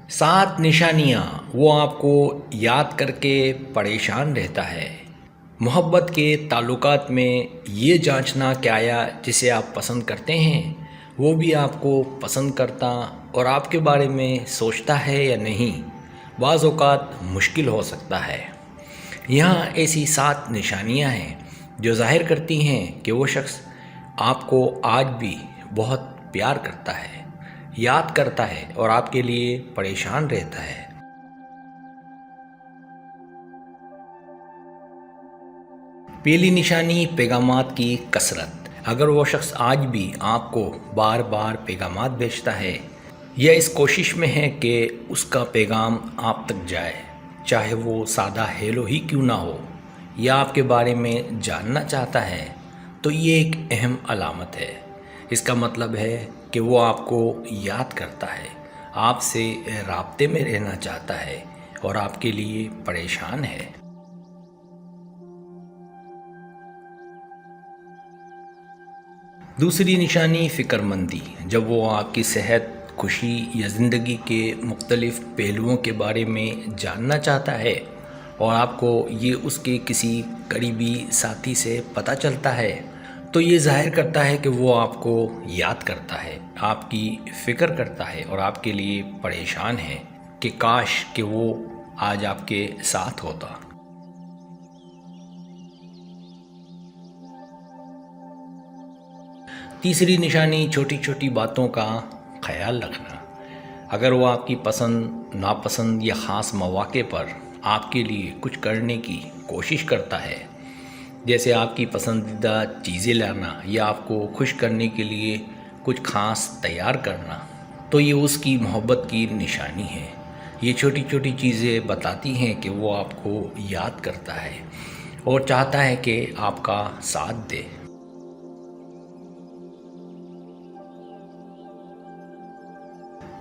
7 نشانیاں وہ آپ کو یاد کر کے پریشان رہتا ہے۔ محبت کے تعلقات میں یہ جانچنا کہ آیا جسے آپ پسند کرتے ہیں وہ بھی آپ کو پسند کرتا اور آپ کے بارے میں سوچتا ہے یا نہیں، بعض اوقات مشکل ہو سکتا ہے۔ یہاں ایسی 7 نشانیاں ہیں جو ظاہر کرتی ہیں کہ وہ شخص آپ کو آج بھی بہت پیار کرتا ہے، یاد کرتا ہے اور آپ کے لیے پریشان رہتا ہے۔ پہلی نشانی پیغامات کی کثرت۔ اگر وہ شخص آج بھی آپ کو بار بار پیغامات بھیجتا ہے یا اس کوشش میں ہے کہ اس کا پیغام آپ تک جائے، چاہے وہ سادہ ہیلو ہی کیوں نہ ہو، یا آپ کے بارے میں جاننا چاہتا ہے، تو یہ ایک اہم علامت ہے۔ اس کا مطلب ہے کہ وہ آپ کو یاد کرتا ہے، آپ سے رابطے میں رہنا چاہتا ہے اور آپ کے لیے پریشان ہے۔ دوسری نشانی فکر مندی۔ جب وہ آپ کی صحت، خوشی یا زندگی کے مختلف پہلوؤں کے بارے میں جاننا چاہتا ہے اور آپ کو یہ اس کے کسی قریبی ساتھی سے پتہ چلتا ہے، تو یہ ظاہر کرتا ہے کہ وہ آپ کو یاد کرتا ہے، آپ کی فکر کرتا ہے اور آپ کے لیے پریشان ہے کہ کاش کہ وہ آج آپ کے ساتھ ہوتا۔ تیسری نشانی چھوٹی چھوٹی باتوں کا خیال رکھنا۔ اگر وہ آپ کی پسند، ناپسند یا خاص مواقع پر آپ کے لیے کچھ کرنے کی کوشش کرتا ہے، جیسے آپ کی پسندیدہ چیزیں لانا یا آپ کو خوش کرنے کے لیے کچھ خاص تیار کرنا، تو یہ اس کی محبت کی نشانی ہے۔ یہ چھوٹی چھوٹی چیزیں بتاتی ہیں کہ وہ آپ کو یاد کرتا ہے اور چاہتا ہے کہ آپ کا ساتھ دے۔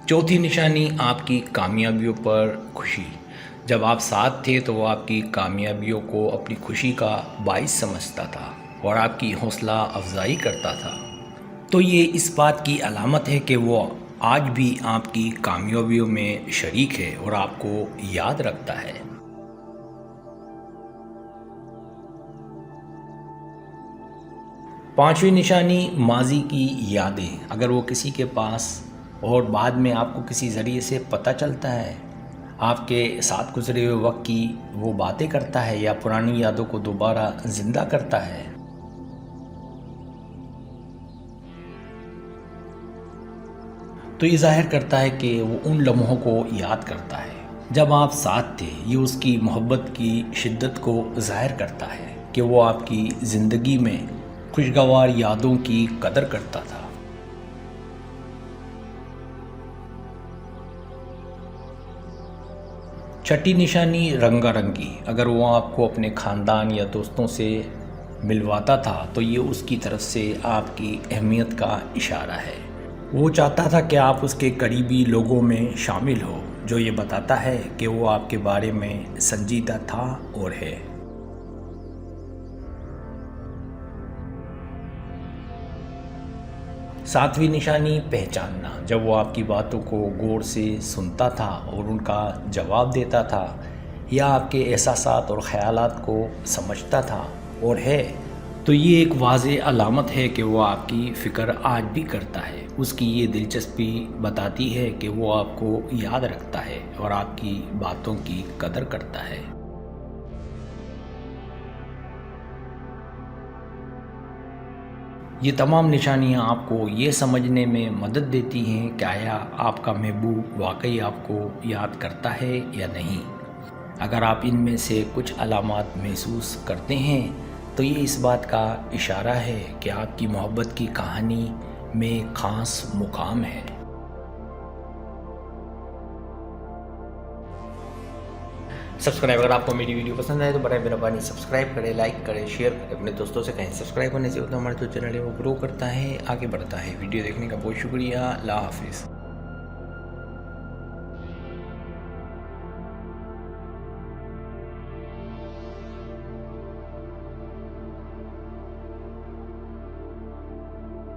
چوتھی نشانی آپ کی کامیابیوں پر خوشی۔ جب آپ ساتھ تھے تو وہ آپ کی کامیابیوں کو اپنی خوشی کا باعث سمجھتا تھا اور آپ کی حوصلہ افزائی کرتا تھا، تو یہ اس بات کی علامت ہے کہ وہ آج بھی آپ کی کامیابیوں میں شریک ہے اور آپ کو یاد رکھتا ہے۔ پانچویں نشانی ماضی کی یادیں۔ اگر وہ کسی کے پاس اور بعد میں آپ کو کسی ذریعے سے پتہ چلتا ہے، آپ کے ساتھ گزرے ہوئے وقت کی وہ باتیں کرتا ہے یا پرانی یادوں کو دوبارہ زندہ کرتا ہے، تو یہ ظاہر کرتا ہے کہ وہ ان لمحوں کو یاد کرتا ہے جب آپ ساتھ تھے۔ یہ اس کی محبت کی شدت کو ظاہر کرتا ہے کہ وہ آپ کی زندگی میں خوشگوار یادوں کی قدر کرتا تھا۔ چھٹی نشانی رنگا رنگی۔ اگر وہ آپ کو اپنے خاندان یا دوستوں سے ملواتا تھا تو یہ اس کی طرف سے آپ کی اہمیت کا اشارہ ہے۔ وہ چاہتا تھا کہ آپ اس کے قریبی لوگوں میں شامل ہو، جو یہ بتاتا ہے کہ وہ آپ کے بارے میں سنجیدہ تھا اور ہے۔ ساتویں نشانی پہچاننا۔ جب وہ آپ کی باتوں کو غور سے سنتا تھا اور ان کا جواب دیتا تھا یا آپ کے احساسات اور خیالات کو سمجھتا تھا اور ہے، تو یہ ایک واضح علامت ہے کہ وہ آپ کی فکر آج بھی کرتا ہے۔ اس کی یہ دلچسپی بتاتی ہے کہ وہ آپ کو یاد رکھتا ہے اور آپ کی باتوں کی قدر کرتا ہے۔ یہ تمام نشانیاں آپ کو یہ سمجھنے میں مدد دیتی ہیں کہ آیا آپ کا محبوب واقعی آپ کو یاد کرتا ہے یا نہیں۔ اگر آپ ان میں سے کچھ علامات محسوس کرتے ہیں تو یہ اس بات کا اشارہ ہے کہ آپ کی محبت کی کہانی میں ایک خاص مقام ہے۔ سبسکرائب۔ اگر آپ کو میری ویڈیو پسند آئے تو برائے مہربانی سبسکرائب کریں، لائک کریں، شیئر کریں، اپنے دوستوں سے کہیں۔ سبسکرائب کرنے سے ہوتا ہمارا جو چینل ہے وہ گرو کرتا ہے، آگے بڑھتا ہے۔ ویڈیو دیکھنے کا بہت شکریہ۔ اللہ حافظ۔